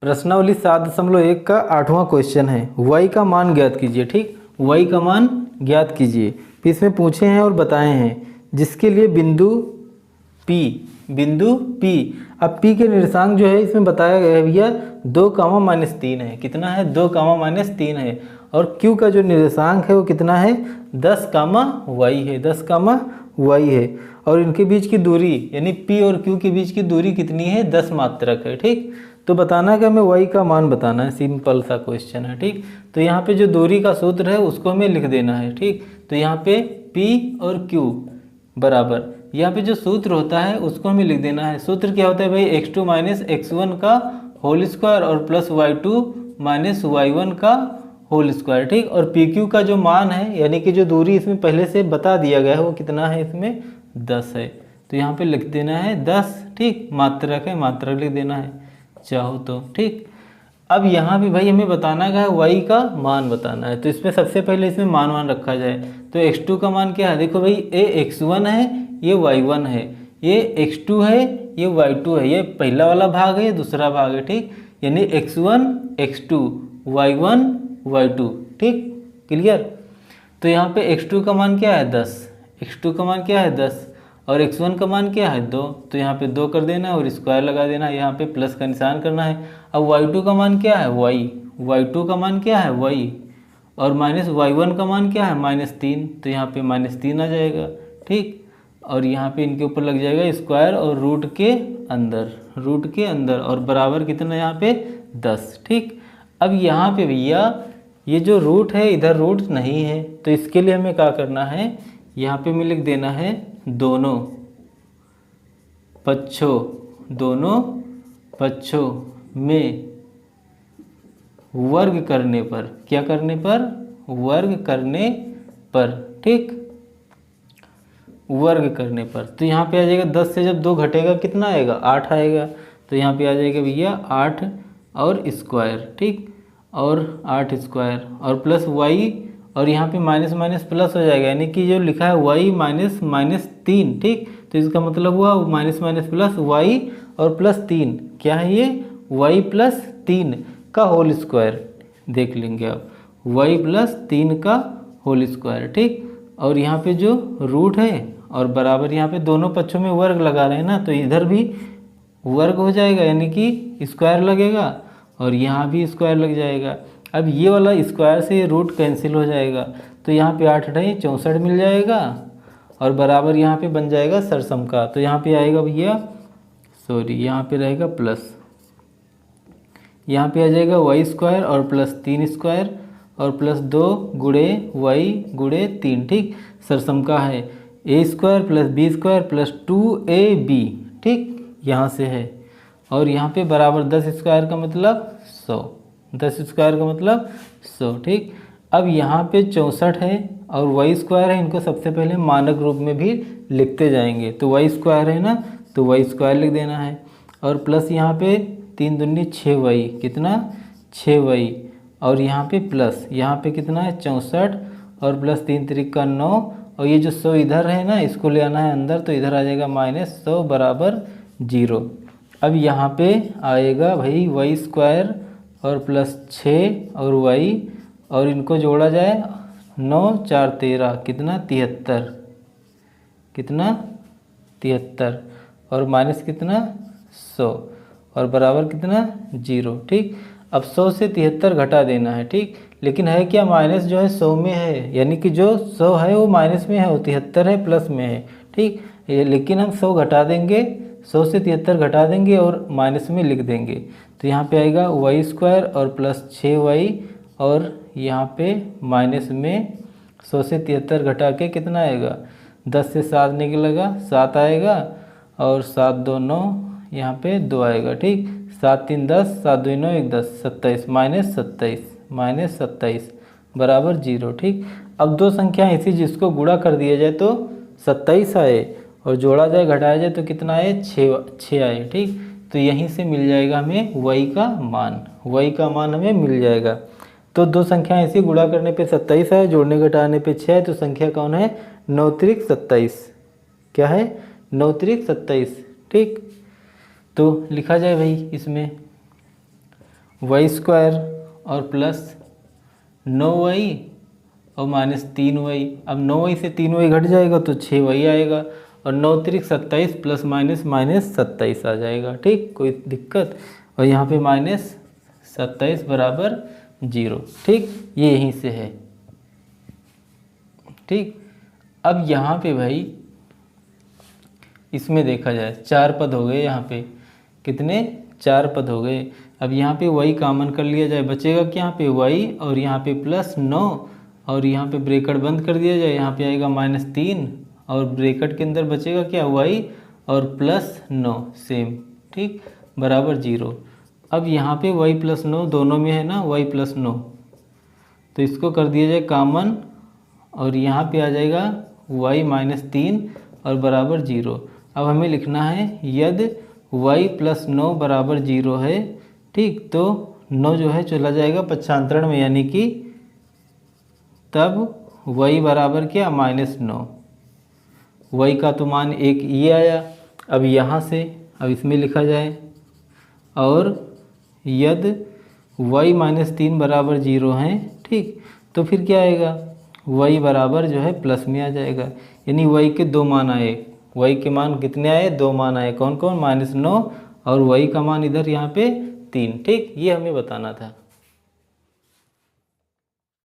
प्रश्नावली 7.1 का 8वां क्वेश्चन है। y का मान ज्ञात कीजिए। ठीक, y का मान ज्ञात कीजिए। फिर इसमें पूछे हैं और बताए हैं जिसके लिए बिंदु P अब P के निर्देशांक जो है इसमें बताया गया है भैया 2, -3 है। कितना है? 2, -3 है। और Q का जो निर्देशांक है वो कितना है? 10, y है। 10, y है। और इनके बीच की दूरी यानी P और Q के बीच की दूरी कितनी है? 10 मात्रक है। ठीक, तो बताना है कि हमें y का मान बताना है। सिंपल सा क्वेश्चन है। ठीक, तो यहाँ पे जो दूरी का सूत्र है उसको हमें लिख देना है। ठीक, तो यहाँ पे P और Q बराबर, यहाँ पे जो सूत्र होता है उसको हमें लिख देना है। सूत्र क्या होता है भाई? x2 - x1 का होल स्क्वायर और प्लस y2 - y1 का होल स्क्वायर। ठीक, और PQ का जो मान है यानी कि जो दूरी इसमें पहले से बता दिया गया है वो कितना है? इसमें 10 है। तो यहाँ पे लिख देना है 10। ठीक, मात्रक है, मात्रक लिख देना है चाहो तो। ठीक, अब यहाँ पे भाई हमें बताना है y का मान बताना है। तो इसमें सबसे पहले इसमें मान रखा जाए। तो x2 का मान क्या है? देखो भाई, ये x1 है, ये y1 है, ये x2 है, ये y2 है। ये पहला वाला भाग है, ये दूसरा भाग है। ठीक, यानी x1 x2 y1 y2। ठीक, क्लियर। तो यहाँ पे x2 का मान क्या है? 10। x2 का मान क्या है? 10। और x1 का मान क्या है? 2। तो यहाँ पे 2 कर देना और स्क्वायर लगा देना, यहाँ पे प्लस का निशान करना है। अब y2 का मान क्या है? y2 का मान क्या है? y। और माइनस y1 का मान क्या है? -3। तो यहाँ पे -3 आ जाएगा। ठीक, और यहाँ पे इनके ऊपर लग जाएगा स्क्वायर और रूट के अंदर और बराबर कितना यहाँ पे? 10। ठीक, अब यहाँ पे भैया ये जो रूट है इधर रूट नहीं है, तो इसके लिए हमें क्या करना है? यहाँ पे हमें लिख देना है दोनों पक्षों में वर्ग करने पर। क्या करने पर? वर्ग करने पर। ठीक, वर्ग करने पर। तो यहाँ पे आ जाएगा 10 से जब 2 घटेगा कितना आएगा? 8 आएगा। तो यहाँ पे आ जाएगा भैया 8 और स्क्वायर। ठीक, और 8 स्क्वायर और प्लस y, और यहाँ पे माइनस माइनस प्लस हो जाएगा, यानी कि जो लिखा है y -3। ठीक, तो इसका मतलब हुआ माइनस माइनस प्लस y और प्लस 3। क्या है ये? y + 3 का होल स्क्वायर। देख लेंगे आप, y + 3 का होल स्क्वायर। ठीक, और यहाँ पे जो रूट है और बराबर यहाँ पे दोनों पक्षों में वर्ग लगा रहे हैं ना, तो इधर भी वर्ग हो जाएगा यानी कि स्क्वायर लगेगा और यहाँ भी स्क्वायर लग जाएगा। अब ये वाला स्क्वायर से ये रूट कैंसिल हो जाएगा, तो यहाँ पे 8 × 64 मिल जाएगा और बराबर यहाँ पे बन जाएगा सरसम का। तो यहाँ पे आएगा भैया, यहाँ पे रहेगा प्लस, यहाँ पे आ जाएगा y² और प्लस 3 स्क्वायर और प्लस 2 × y × 3। ठीक, सरसम का है a² + b² + 2ab। ठीक, यहाँ से है और यहाँ पे बराबर 10 स्क्वायर का मतलब 100। 10 स्क्वायर का मतलब 100। ठीक, अब यहाँ पे 64 है और y² है, इनको सबसे पहले मानक रूप में भी लिखते जाएंगे। तो y² है ना, तो y² लिख देना है और प्लस यहाँ पे 3 दूनी 6y, कितना? 6y, और यहाँ पे प्लस, यहाँ पे कितना है? 64 और प्लस 3 × 9, और ये जो 100 इधर है ना, इसको ले आना है अंदर, तो इधर आ जाएगा -100 बराबर 0। अब यहाँ पे आएगा भाई y² और प्लस 6 और y, और इनको जोड़ा जाए 9 × 4 = 13, कितना? 73, कितना? 73, और माइनस कितना? 100 और बराबर कितना? 0। ठीक, अब 100 से 73 घटा देना है। ठीक, लेकिन है क्या? माइनस जो है 100 में है, यानी कि जो 100 है वो माइनस में है और 73 है प्लस में है। ठीक, लेकिन हम 100 घटा देंगे, 100 से 73 घटा देंगे और माइनस में लिख देंगे। तो यहाँ पे आएगा y² और प्लस 6y, और यहाँ पे माइनस में 100 से 73 घटा के कितना आएगा? 10 से 7 निकलेगा, 7 आएगा, और 7 2 9, यहाँ पे 2 आएगा। ठीक, 7 3 10, 7 2 9 1 10, 27 -27 बराबर 0। ठीक, अब दो संख्या ऐसी जिसको गुणा कर दिया जाए तो 27 आए और जोड़ा जाए घटाया जाए तो कितना आए? 6 आए। ठीक, तो यहीं से मिल जाएगा हमें y का मान हमें मिल जाएगा। तो दो संख्या ऐसी गुणा करने पे 27 है, जोड़ने घटाने पे 6 है, तो संख्या कौन है? 9 × 27। क्या है? 9 × 27। ठीक, तो लिखा जाए भाई इसमें वाई स्क्वायर और प्लस 9y और माइनस 3y। अब 9y से 3y घट जाएगा तो 6y आएगा और 9 तिरिक 27 प्लस माइनस माइनस 27 आ जाएगा। ठीक, कोई दिक्कत। और यहाँ पे माइनस 27 बराबर 0। ठीक, ये यहीं से है। ठीक, अब यहाँ पे भाई इसमें देखा जाए 4 पद हो गए, यहाँ पे कितने 4 पद हो गए। अब यहाँ पे y कॉमन कर लिया जाए, बचेगा क्या यहाँ पे y और यहाँ पे प्लस 9 और यहाँ पे ब्रैकेट बंद कर दिया जाए, यहाँ पे आएगा -3 और ब्रैकेट के अंदर बचेगा क्या y और प्लस 9 सेम। ठीक, बराबर 0। अब यहाँ पे y प्लस 9 दोनों में है ना, y प्लस 9, तो इसको कर दिया जाए कॉमन और यहाँ पे आ जाएगा y -3 और बराबर 0। अब हमें लिखना है यदि y प्लस 9 बराबर 0 है। ठीक, तो 9 जो है चला जाएगा पक्षांतरण में, यानी कि तब y बराबर क्या -9। y का तो मान 1 ये आया। अब यहाँ से अब इसमें लिखा जाए और यदि y -3 बराबर 0 है। ठीक, तो फिर क्या आएगा y बराबर जो है प्लस में आ जाएगा, यानी y के 2 मान आए। y के मान कितने आए, 2 मान आए। कौन कौन, -9 और y का मान इधर यहाँ पे 3। ठीक, ये हमें बताना था।